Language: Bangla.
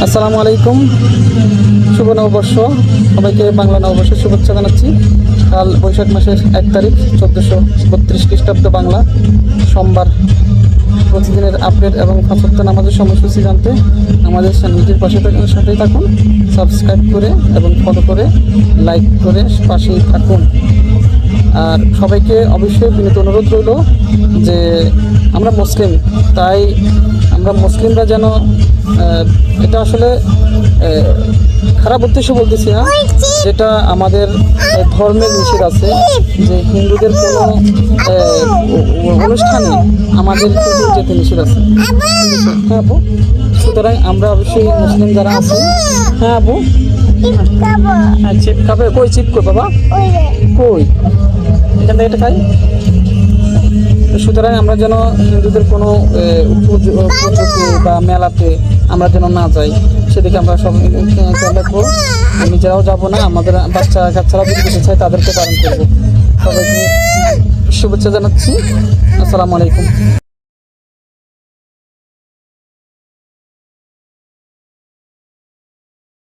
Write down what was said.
আসসালামু আলাইকুম, শুভ নববর্ষ। সবাইকে বাংলা নববর্ষের শুভেচ্ছা জানাচ্ছি। কাল বৈশাখ মাসের 1 তারিখ 1432 খ্রিস্টাব্দ বাংলা সোমবার। প্রতিদিনের আপডেট এবং পাঁচ ওয়াক্ত নামাজের সময়সূচি জানতে আমাদের চ্যানেলটির সাথেই থাকুন। সাবস্ক্রাইব করে এবং ফলো করে লাইক করে পাশেই থাকুন। আর সবাইকে অবশ্যই বিনীত অনুরোধ রইল যে আমরা মুসলিম, তাই আমরা মুসলিমরা যেন এটা আসলে খারাপ উদ্দেশ্য বলতেছি না, যেটা আমাদের ধর্মের নিষেধ আছে যে হিন্দুদের কোনো অনুষ্ঠানে আমাদের কিন্তু যেতে নিষেধ আছে। হ্যাঁ আপু, সুতরাং আমরা অবশ্যই মুসলিম যারা আছি, হ্যাঁ আপু, হ্যাঁ চিপ খাবে। কই চিপ কই বাবা, কই এখান থেকে এটা খাই। সুতরাং আমরা যেন হিন্দুদের কোনো পুজো বা মেলাতে আমরা যেন না যাই, সেদিকে আমরা সব খেয়াল রাখবো। নিজেরাও যাবো না, আমাদের বাচ্চা কাচ্চারা যদি যেতে চায় তাদেরকে বারণ করবো। সবাইকে শুভেচ্ছা জানাচ্ছি। আসসালামু আলাইকুম।